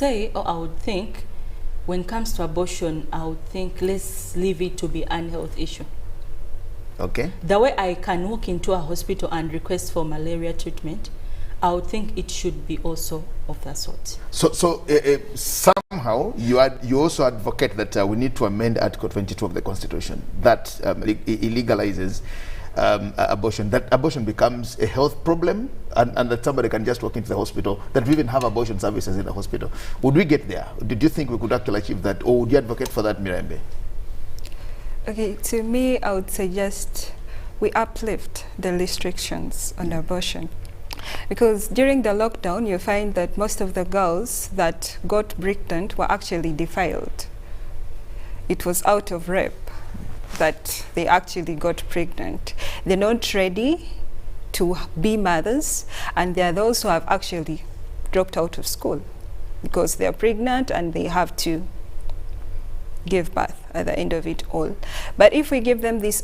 say, or I would think, when it comes to abortion, I would think let's leave it to be an health issue. Okay. The way I can walk into a hospital and request for malaria treatment, I would think it should be also of that sort. So somehow you also advocate that we need to amend Article 22 of the Constitution that illegalizes abortion, that abortion becomes a health problem, and that somebody can just walk into the hospital, that we even have abortion services in the hospital. Would we get there? Did you think we could actually achieve that, or would you advocate for that, Mirembe? Okay, to me, I would suggest we uplift the restrictions on abortion. Because during the lockdown, you find that most of the girls that got pregnant were actually defiled. It was out of rape that they actually got pregnant. They're not ready to be mothers, and there are those who have actually dropped out of school because they're pregnant and they have to give birth at the end of it all. But if we give them this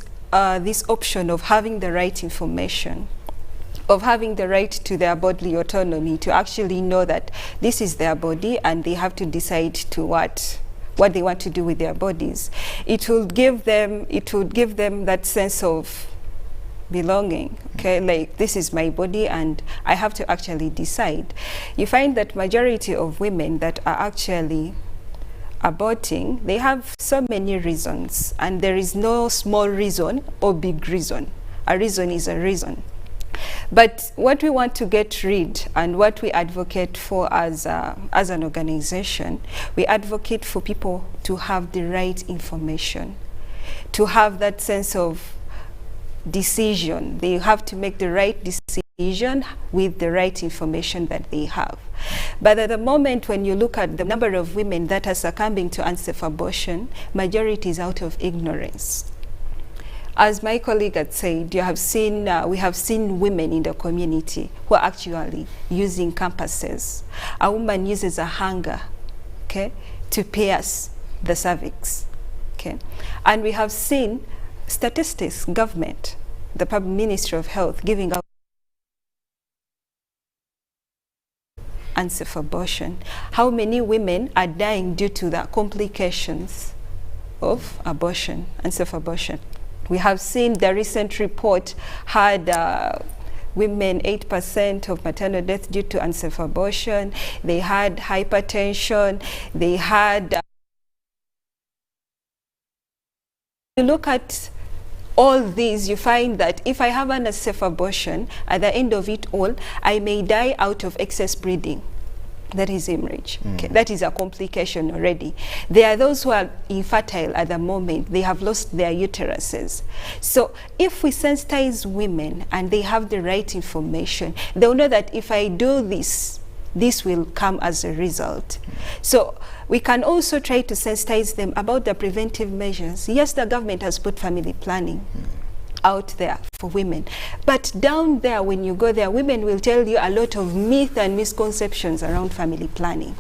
option of having the right information, of having the right to their bodily autonomy, to actually know that this is their body and they have to decide to what they want to do with their bodies, it will give them that sense of belonging. Okay, like this is my body and I have to actually decide. You find that majority of women that are actually aborting, they have so many reasons, and there is no small reason or big reason. A reason is a reason. But what we want to get rid, and what we advocate for as an organization, we advocate for people to have the right information, to have that sense of decision. They have to make the right decision with the right information that they have. But at the moment, when you look at the number of women that are succumbing to unsafe abortion, majority is out of ignorance. As my colleague had said, we have seen women in the community who are actually using compasses. A woman uses a hanger, okay, to pierce the cervix, okay. And we have seen statistics, government, the Public Ministry of Health giving out unsafe abortion. How many women are dying due to the complications of abortion, unsafe abortion? We have seen the recent report had women 8% of maternal death due to unsafe abortion. They had hypertension. They had. You look at all these, you find that if I have an unsafe abortion, at the end of it all, I may die out of excess bleeding. That is hemorrhage. Okay, that is a complication already. There are those who are infertile at the moment. They have lost their uteruses. So if we sensitize women and they have the right information, they'll know that if I do this, this will come as a result. So we can also try to sensitize them about the preventive measures. Yes, the government has put family planning out there for women, but down there, when you go there, women will tell you a lot of myth and misconceptions around family planning.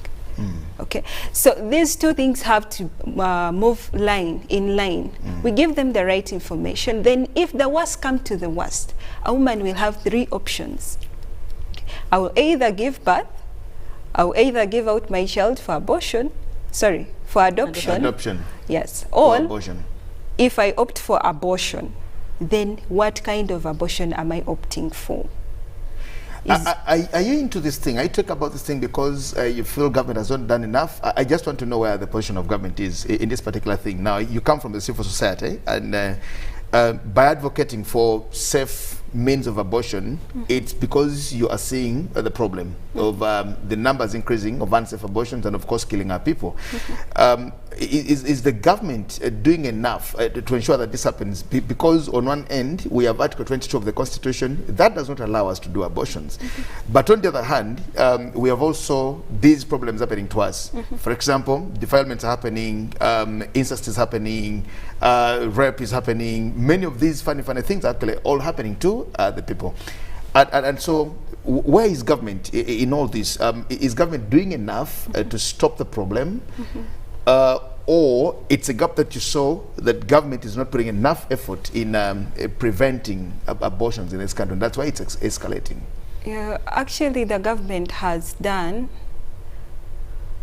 Okay, so these two things have to move in line. We give them the right information. Then if the worst comes to the worst, a woman will have 3 options. I will either give birth, I will either give out my child for adoption. Yes, or abortion. If I opt for abortion, then what kind of abortion am I opting for? Are you into this thing? I talk about this thing because you feel government has not done enough. I just want to know where the position of government is in this particular thing. Now, you come from the civil society, and by advocating for safe means of abortion, it's because you are seeing the problem of the numbers increasing of unsafe abortions and, of course, killing our people. Is the government doing enough to ensure that this happens? Because on one end, we have Article 22 of the Constitution that does not allow us to do abortions. But on the other hand, we have also these problems happening to us. For example, defilements are happening, incest is happening, rape is happening. Many of these funny things are actually all happening to the people. And so where is government in all this? Is government doing enough to stop the problem? Or it's a gap that you saw that government is not putting enough effort in preventing abortions in this country, and that's why it's escalating? Yeah, actually the government has done,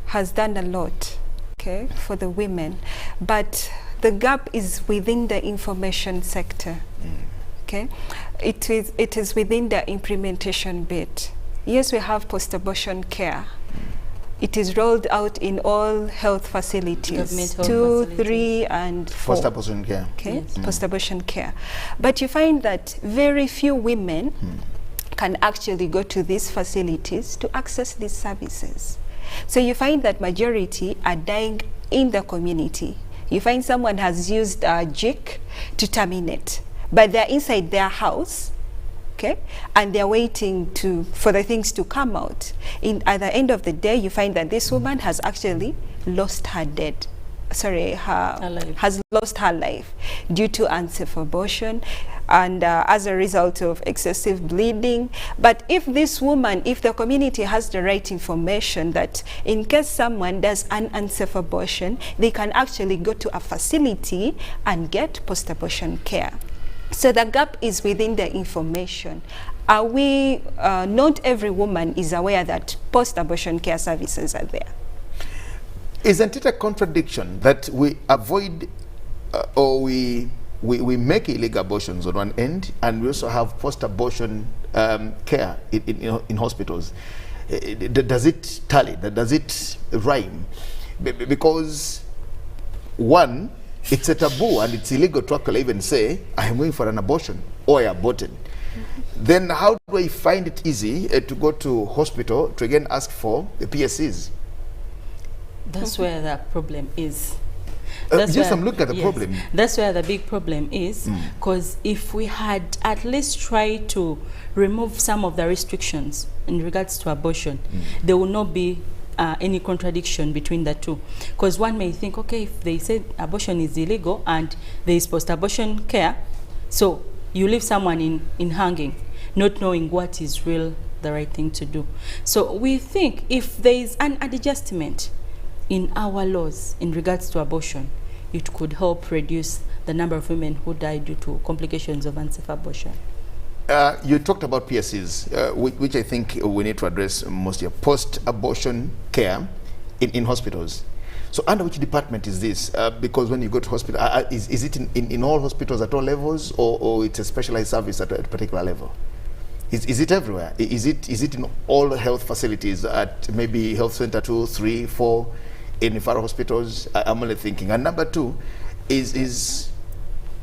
has done a lot, okay, for the women, but the gap is within the information sector. Okay, it is within the implementation bit. Yes, we have post-abortion care. It is rolled out in all health facilities, 2, 3, and 4. Post-abortion care. Okay, yes. Post-abortion care. But you find that very few women can actually go to these facilities to access these services. So you find that majority are dying in the community. You find someone has used a JIC to terminate, but they're inside their house, okay, and they're waiting for the things to come out. At the end of the day, you find that this woman has actually lost her has lost her life due to unsafe abortion and as a result of excessive bleeding. But if the community has the right information that in case someone does an unsafe abortion, they can actually go to a facility and get post-abortion care. So the gap is within the information. Not every woman is aware that post-abortion care services are there. Isn't it a contradiction that we avoid or we make illegal abortions on one end, and we also have post-abortion care in hospitals? Does it tally? Does it rhyme? Because one, it's a taboo and it's illegal to actually even say, I am going for an abortion or I aborted. Then how do I find it easy to go to hospital to again ask for the PSCs? That's where the problem is. I'm looking at the problem. That's where the big problem is, because if we had at least tried to remove some of the restrictions in regards to abortion, there will not be any contradiction between the two. Because one may think, okay, if they say abortion is illegal and there is post-abortion care, so you leave someone in hanging, not knowing what is the right thing to do. So we think if there is an adjustment in our laws in regards to abortion, it could help reduce the number of women who die due to complications of unsafe abortion. You talked about PSCs, which I think we need to address mostly. Post-abortion care in hospitals. So under which department is this? Because when you go to hospital, is it in all hospitals at all levels, or it's a specialized service at a particular level? Is it everywhere? Is it in all health facilities at maybe health center 2, 3, 4, in referral hospitals? I'm only thinking. And number two, is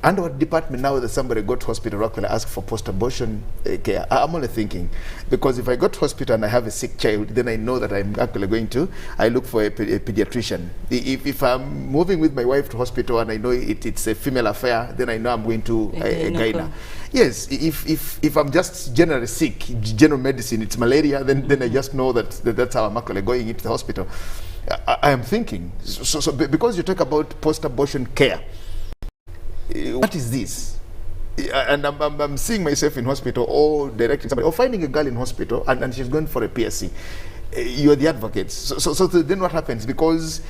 under what department now that somebody go to hospital to actually ask for post-abortion care? I'm only thinking, because if I go to hospital and I have a sick child, then I know that I'm actually going to, I look for a pediatrician. If I'm moving with my wife to hospital and I know it's a female affair, then I know I'm going to a gyna. Yes, if I'm just generally sick, general medicine, it's malaria, then I just know that's how I'm actually going into the hospital. I am thinking, so because you talk about post-abortion care, what is this? And I'm seeing myself in hospital or directing somebody or finding a girl in hospital and she's going for a PSC. You're the advocates. So then what happens? Because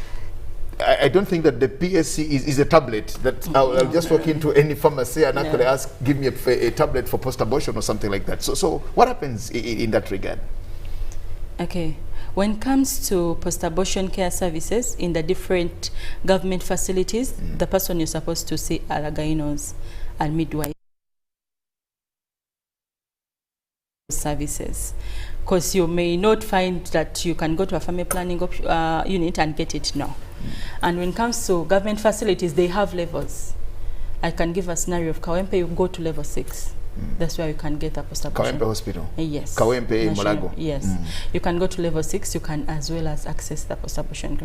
I don't think that the PSC is a tablet that I'll just walk into any pharmacy and actually ask, give me a tablet for post-abortion or something like that. So what happens in that regard? Okay. When it comes to post-abortion care services in the different government facilities, the person you're supposed to see are gynos and midwives services. Because you may not find that you can go to a family planning unit and get it now. And when it comes to government facilities, they have levels. I can give a scenario of Kawempe, you go to level 6. That's where you can get a post-abortion. Kawempe Hospital? Yes. Kawempe, Molago? Yes. You can go to level 6, you can as well as access the post-abortion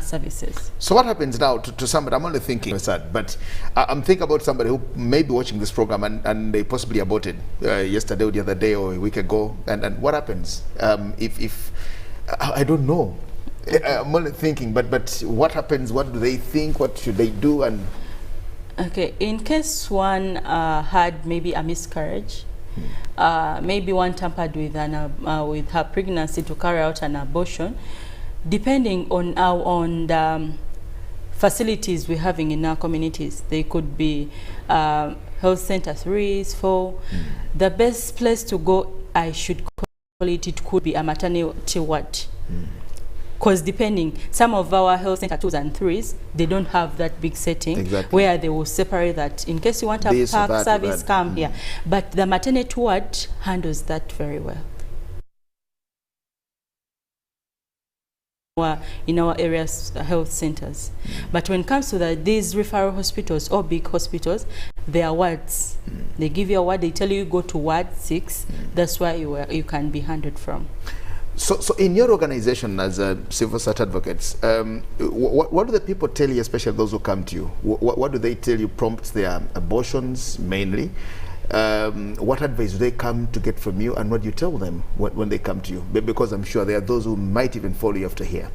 services. So what happens now to somebody? I'm only thinking, but I'm thinking about somebody who may be watching this program and they possibly aborted yesterday or the other day or a week ago. And what happens if I don't know? I'm only thinking, but what happens? What do they think? What should they do? And okay, in case one had maybe a miscarriage, maybe one tampered with her pregnancy to carry out an abortion, depending on the facilities we're having in our communities, they could be health center 3, 4. The best place to go, I should it could be a maternity ward. Because depending, some of our health center 2s and 3s, they don't have that big setting where they will separate that. In case you want a park service, come here. But the maternity ward handles that very well. In our areas, health centers. But when it comes to these referral hospitals or big hospitals, they are wards. They give you a ward, they tell you go to ward 6. That's where you can be handled from. So in your organization as civil society advocates, what do the people tell you, especially those who come to you? What do they tell you prompts their abortions mainly? What advice do they come to get from you, and what do you tell them when they come to you? Because I'm sure there are those who might even follow you after here.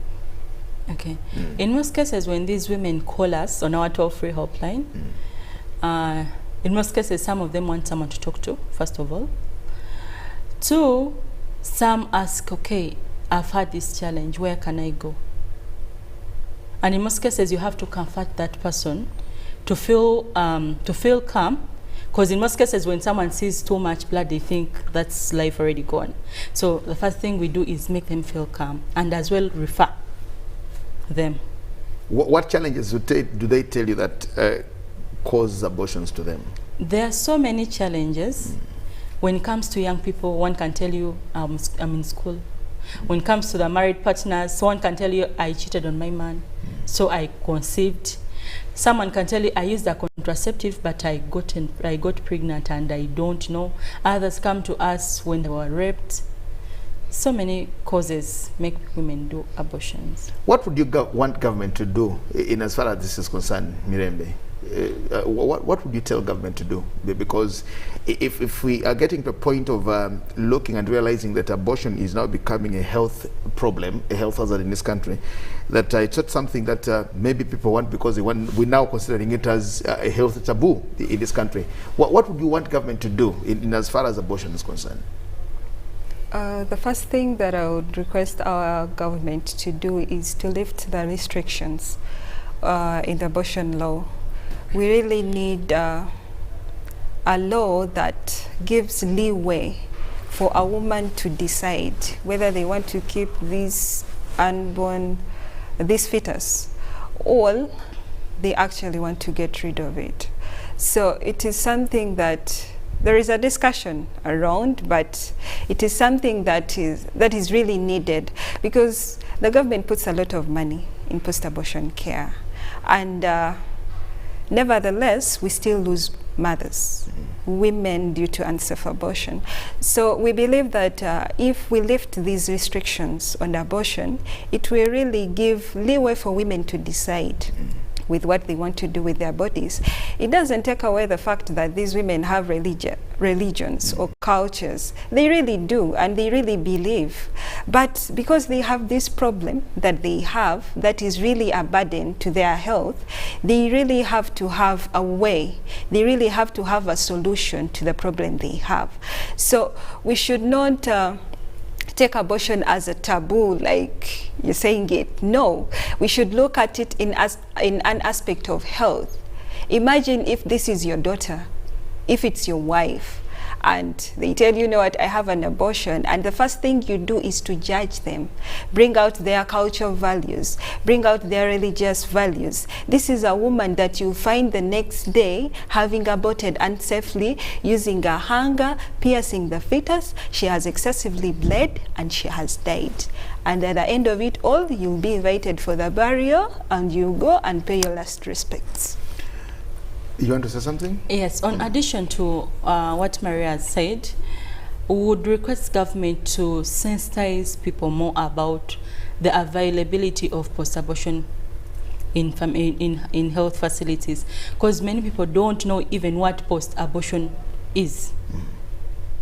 Okay. In most cases, when these women call us on our toll-free helpline, in most cases, some of them want someone to talk to, first of all. 2, some ask, okay, I've had this challenge, where can I go? And in most cases, you have to comfort that person to feel calm. Because in most cases, when someone sees too much blood, they think that's life already gone. So the first thing we do is make them feel calm and as well refer them. What challenges do they tell you that cause abortions to them? There are so many challenges. When it comes to young people, one can tell you, I'm in school. When it comes to the married partners, someone can tell you, I cheated on my man, so I conceived. Someone can tell you, I used a contraceptive, but I got pregnant and I don't know. Others come to us when they were raped. So many causes make women do abortions. What would you want government to do in as far as this is concerned, Mirembe? What would you tell government to do? Because if we are getting to a point of looking and realizing that abortion is now becoming a health problem, a health hazard in this country, that it's not something that maybe people want because we're now considering it as a health taboo in this country. What would you want government to do in as far as abortion is concerned? The first thing that I would request our government to do is to lift the restrictions in the abortion law. We really need a law that gives leeway for a woman to decide whether they want to keep this unborn, this fetus, or they actually want to get rid of it. So it is something that there is a discussion around, but it is something that is really needed, because the government puts a lot of money in post-abortion care, and nevertheless, we still lose mothers, women due to unsafe abortion. So we believe that if we lift these restrictions on abortion, it will really give leeway for women to decide with what they want to do with their bodies. It doesn't take away the fact that these women have religions or cultures. They really do, and they really believe. But because they have this problem that they have that is really a burden to their health, they really have to have a way. They really have to have a solution to the problem they have. So we should not take abortion as a taboo, like you're saying it. No, we should look at it in an aspect of health. Imagine if this is your daughter, if it's your wife, and they tell you, know what, I have an abortion, and the first thing you do is to judge them, bring out their cultural values, bring out their religious values. This is a woman that you find the next day having aborted unsafely, using a hanger, piercing the fetus. She has excessively bled and she has died. And at the end of it all, you'll be invited for the burial, and you go and pay your last respects. You want to say something? Yes, on addition to what Maria has said, we would request government to sensitize people more about the availability of post-abortion in health facilities, because many people don't know even what post-abortion is.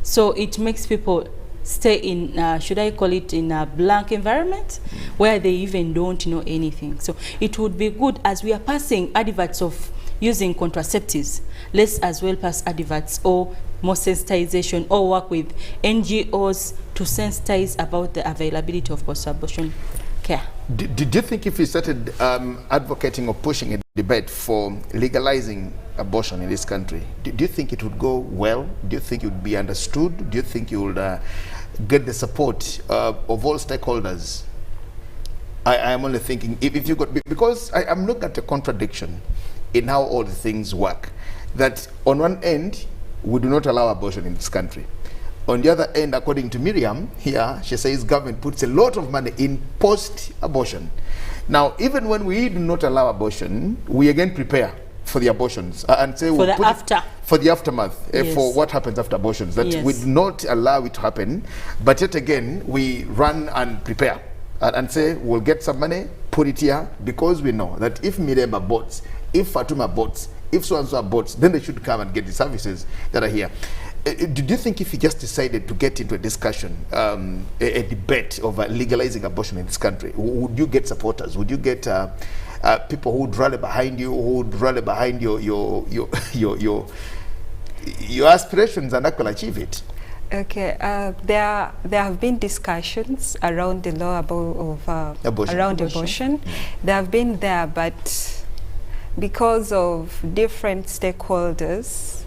So it makes people stay in, should I call it, in a blank environment where they even don't know anything. So it would be good, as we are passing adverts of using contraceptives, let's as well pass adverts or more sensitization, or work with NGOs to sensitize about the availability of post-abortion care. Do you think if we started advocating or pushing a debate for legalizing abortion in this country, do you think it would go well? Do you think it would be understood? Do you think it would get the support of all stakeholders? I am only thinking, if you got, because I'm looking at a contradiction in how all the things work. That on one end, we do not allow abortion in this country. On the other end, according to Miriam here, she says government puts a lot of money in post-abortion. Now, even when we do not allow abortion, we again prepare for the abortions and say for the aftermath, yes. for what happens after abortions. That yes. we do not allow it to happen, but yet again, we run and prepare and say we'll get some money, put it here, because we know that if Miriam aborts, if Fatuma aborts, if so-and-so aborts, then they should come and get the services that are here. Do you think if you just decided to get into a discussion, a debate over legalizing abortion in this country, would you get supporters? Would you get people who would rally behind you, who would rally behind your aspirations and actually achieve it? Okay, there have been discussions around the law of abortion. They have been there, but because of different stakeholders,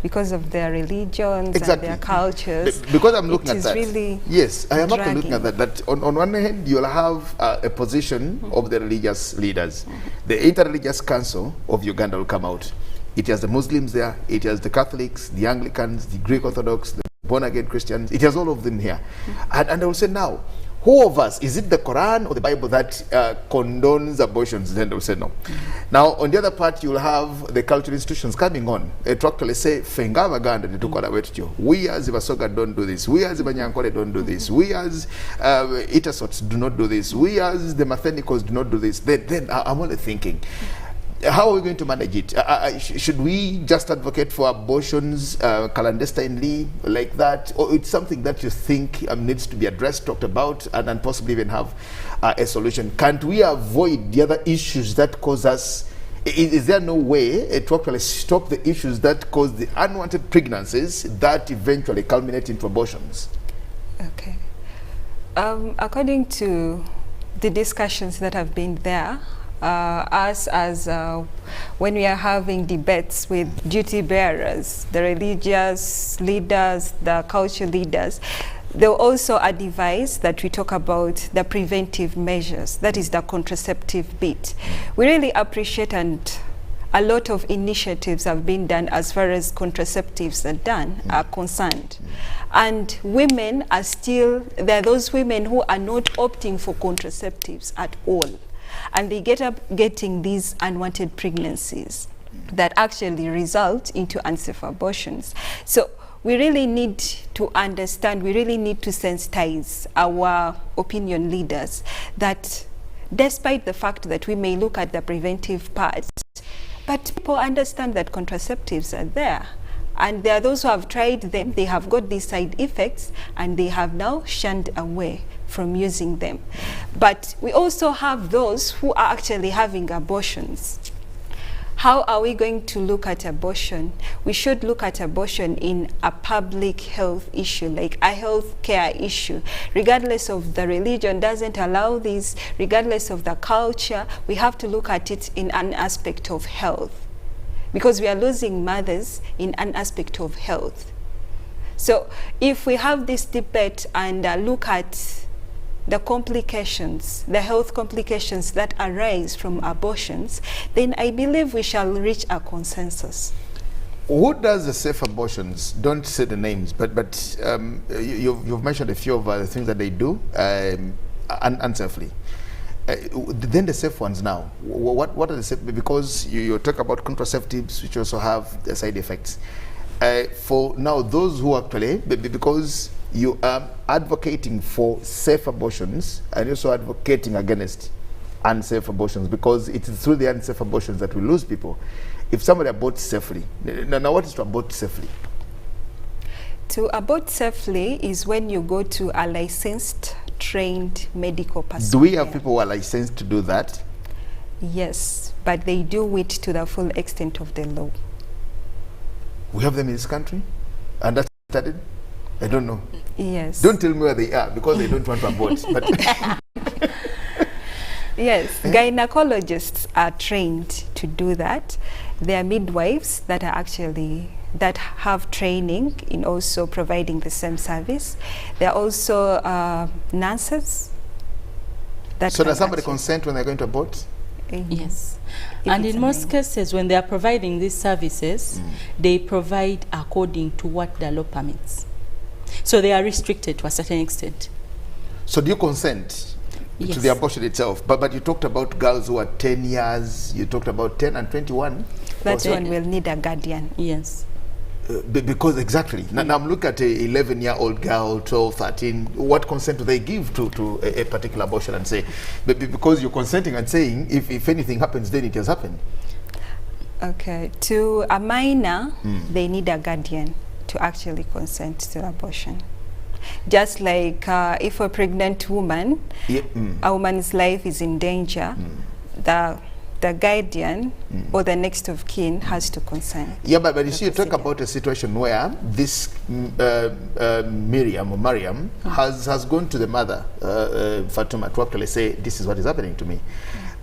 because of their religions and their cultures. Because I'm looking at that. Really yes, I am dragging. actually looking at that. That on one hand, you'll have a position of the religious leaders. The Interreligious Council of Uganda will come out. It has the Muslims there, it has the Catholics, the Anglicans, the Greek Orthodox, the born-again Christians. It has all of them here. And I will say now, who of us, is it the Quran or the Bible that condones abortions? Then they'll say no. Now, on the other part, you'll have the cultural institutions coming on to actually say, Fenga Baganda, we as Ibasoga don't do this. We as Ibanyankole don't do this. We as Itasots do not do this. We as the Mathenicals do not do this. Then I'm only thinking, how are we going to manage it? Should we just advocate for abortions clandestinely like that? Or it's something that you think needs to be addressed, talked about, and possibly even have a solution? Can't we avoid the other issues that cause us? Is there no way to actually stop the issues that cause the unwanted pregnancies that eventually culminate into abortions? Okay. According to the discussions that have been there, when we are having debates with duty bearers, the religious leaders, the cultural leaders, they'll also advise that we talk about the preventive measures, that is the contraceptive bit. We really appreciate, and a lot of initiatives have been done as far as contraceptives are concerned. And women are still, there are those women who are not opting for contraceptives at all. And they get up getting these unwanted pregnancies that actually result into unsafe abortions. So we really need to understand, we really need to sensitize our opinion leaders that despite the fact that we may look at the preventive part, but people understand that contraceptives are there. And there are those who have tried them, they have got these side effects, and they have now shunned away from using them. But we also have those who are actually having abortions. How are we going to look at abortion? We should look at abortion in a public health issue, like a health care issue. Regardless of the religion doesn't allow this, regardless of the culture, we have to look at it in an aspect of health. Because we are losing mothers in an aspect of health. So if we have this debate and look at the complications, the health complications that arise from abortions, then I believe we shall reach a consensus. Who does the safe abortions? Don't say the names, but you've mentioned a few of the things that they do unsafely. Then the safe ones now, what are the safe? Because you talk about contraceptives, which also have the side effects. For now, those who actually, because you are advocating for safe abortions and also advocating against unsafe abortions, because it is through the unsafe abortions that we lose people. If somebody aborts safely, now what is to abort safely? To abort safely is when you go to a licensed, trained medical person. Do we have people who are licensed to do that? Yes, but they do it to the full extent of the law. We have them in this country? And that's started? I don't know. Yes. Don't tell me where they are, because they don't want to abort. But yes, gynecologists are trained to do that. They are midwives that are actually that have training in also providing the same service. There are also nurses. So does somebody consent when they're going to abort? Yes. And in most cases, when they are providing these services, they provide according to what the law permits. So they are restricted to a certain extent. So do you consent to the abortion itself? But you talked about girls who are 10 years, you talked about 10 and 21. That's when we'll need a guardian. Yes. Because exactly. Now I'm looking at a 11-year-old girl, 12, 13. What consent do they give to a particular abortion and say, because you're consenting and saying if anything happens, then it has happened? Okay. To a minor, they need a guardian to actually consent to abortion. Just like if a pregnant woman, a woman's life is in danger, the guardian or the next of kin has to consent. Yeah, but you see, you talk about a situation where this Mariam has gone to the mother, Fatuma, to actually say, this is what is happening to me.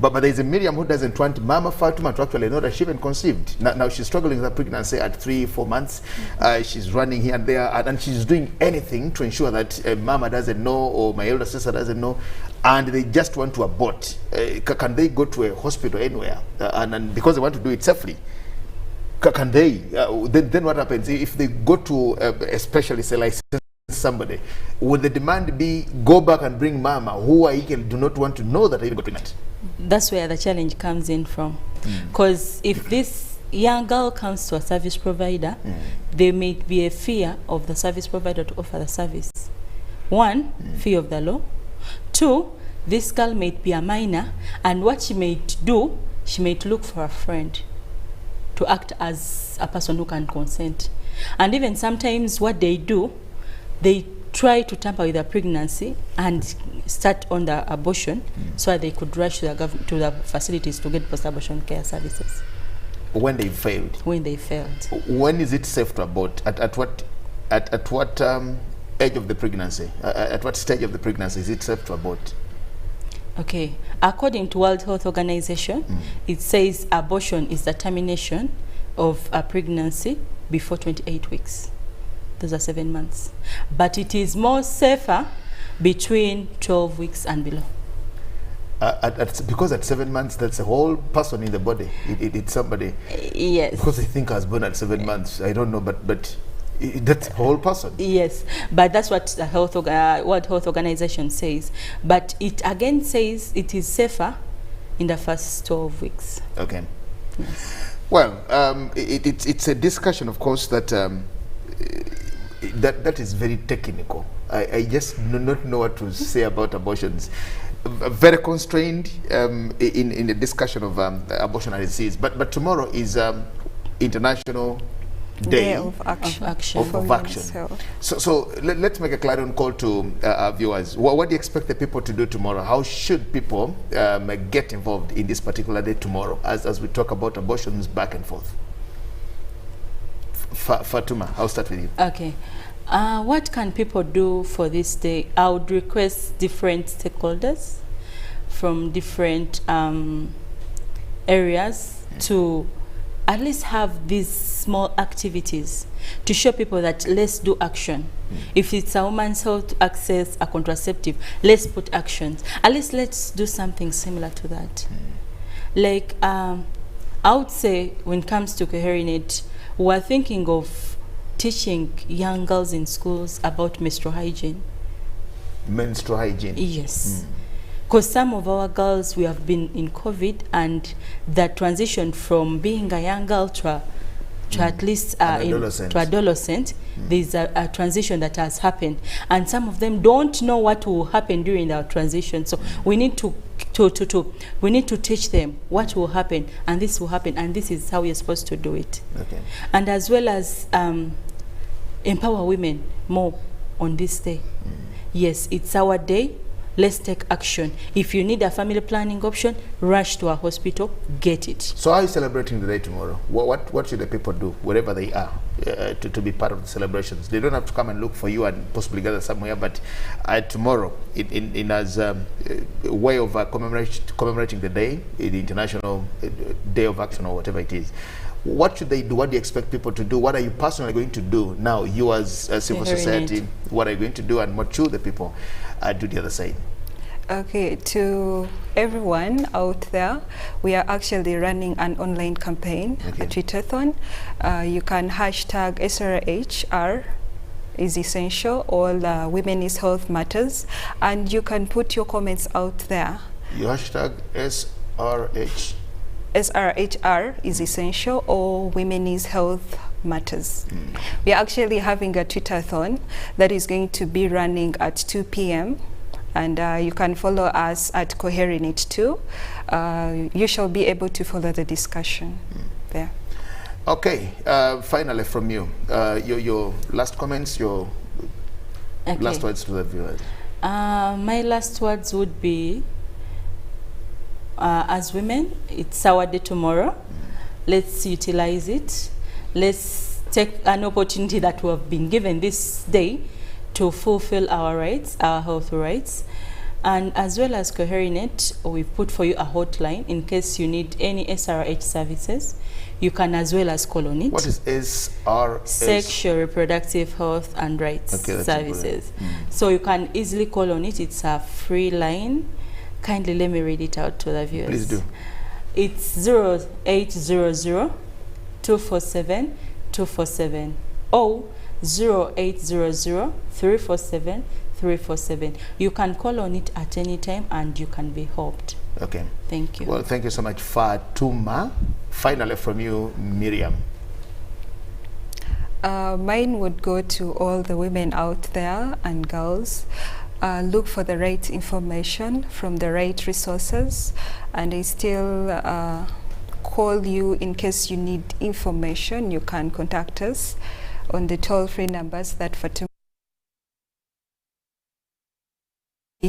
But there's a Miriam who doesn't want Mama Fatuma to actually know that she even conceived. Now she's struggling with her pregnancy at 3-4 months. She's running here and there, and she's doing anything to ensure that Mama doesn't know or my elder sister doesn't know, and they just want to abort. Can they go to a hospital anywhere? And because they want to do it safely, can they? Then what happens if they go to a specialist, a licensed somebody? Would the demand be go back and bring Mama, who do not want to know that they got pregnant? That's where the challenge comes in from. Because if this young girl comes to a service provider, there may be a fear of the service provider to offer the service. One, fear of the law. Two, this girl may be a minor, and what she may do, she may look for a friend to act as a person who can consent. And even sometimes what they do, they try to tamper with the pregnancy and start on the abortion so that they could rush to the facilities to get post-abortion care services. When they failed? When they failed. When is it safe to abort? At what age of the pregnancy? At what stage of the pregnancy is it safe to abort? Okay. According to World Health Organization, it says abortion is the termination of a pregnancy before 28 weeks. Those are 7 months. But it is more safer between 12 weeks and below. Because at 7 months, that's a whole person in the body. It's somebody. Yes. Because I think I was born at 7 months. I don't know, but that's a whole person. Yes, but that's what the World Health Organization says. But it again says it is safer in the first 12 weeks. Okay. Yes. Well, it's a discussion, of course, that that is very technical. I just do not know what to say about abortions. Very constrained in the discussion of abortion and disease. But tomorrow is International Day of Action. Of action. So let's make a clarion call to our viewers. What do you expect the people to do tomorrow? How should people get involved in this particular day tomorrow as we talk about abortions back and forth? Fatuma, I'll start with you. Okay. What can people do for this day? I would request different stakeholders from different areas to at least have these small activities to show people that let's do action. If it's a woman's health to access a contraceptive, let's put actions. At least let's do something similar to that. Like, I would say when it comes to Coherinet, we're thinking of teaching young girls in schools about menstrual hygiene. Menstrual hygiene? Yes. Because some of our girls, we have been in COVID, and the transition from being a young girl to at least to adolescent, there's a transition that has happened. And some of them don't know what will happen during our transition. So we need to teach them what will happen, and this will happen, and this is how we're supposed to do it. Okay. And as well as empower women more on this day. Yes, it's our day. Let's take action. If you need a family planning option, rush to a hospital, get it. So how are you celebrating the day tomorrow? What should the people do, wherever they are, to be part of the celebrations? They don't have to come and look for you and possibly gather somewhere, but tomorrow, in as a way of commemorating the day, the International Day of Action or whatever it is, What should they do? What do you expect people to do? What are you personally going to do now? You as a civil society, what are you going to do, and what should the people do the other side? Okay, to everyone out there, we are actually running an online campaign, a Twitterthon. You can hashtag SRHR is essential, all women is health matters, and you can put your comments out there. You hashtag SRHR is essential, or women is health matters. We are actually having a Twitterthon that is going to be running at 2 p.m. and you can follow us at Coherinet too. You shall be able to follow the discussion there. Okay, finally from you, your last comments, your last words to the viewers. My last words would be, as women, it's our day tomorrow. Let's utilize it. Let's take an opportunity that we have been given this day to fulfill our rights, our health rights. And as well as Coherinet, we've put for you a hotline in case you need any SRH services. You can as well as call on it. What is SRH? Sexual Reproductive Health and Rights Services. So you can easily call on it. It's a free line. Kindly let me read it out to the viewers. Please do. It's 0800 247 247 or 0800 347 347. You can call on it at any time and you can be helped. Okay. Thank you. Well, thank you so much, Fatuma. Finally from you, Miriam. Mine would go to all the women out there and girls. Look for the right information from the right resources, and I still call you in case you need information. You can contact us on the toll-free numbers that Fatuma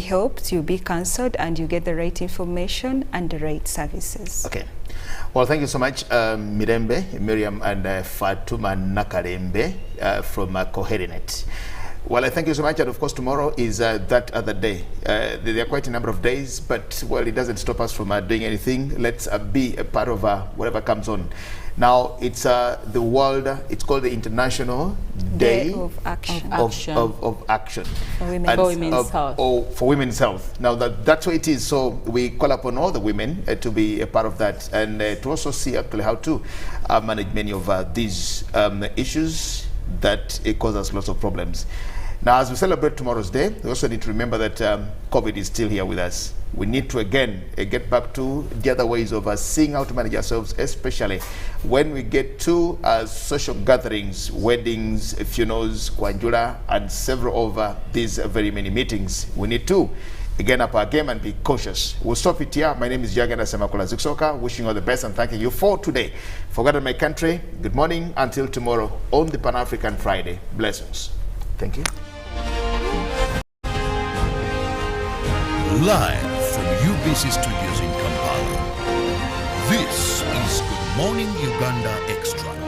helps you be cancelled, and you get the right information and the right services. Okay. Well, thank you so much, Miriam and Fatuma Nakarembe from Coherinet. Well, I thank you so much, and of course tomorrow is that other day. There are quite a number of days, but well, it doesn't stop us from doing anything. Let's be a part of whatever comes on. Now, it's the world, it's called the International Day of Action. Of Action. For women's health. For women's health. Now, that's what it is. So we call upon all the women to be a part of that, and to also see actually how to manage many of these issues that it causes lots of problems. Now, as we celebrate tomorrow's day, we also need to remember that COVID is still here with us. We need to again get back to the other ways of seeing how to manage ourselves, especially when we get to social gatherings, weddings, funerals, kwanjula, and several of these very many meetings. We need to again up our game and be cautious. We'll stop it here. My name is Gyagenda Ssemakula Ziksoka, wishing you all the best and thanking you for today. For God and my country, good morning until tomorrow on the Pan-African Friday. Blessings. Thank you. Live from UBC Studios in Kampala, this is Good Morning Uganda Extra.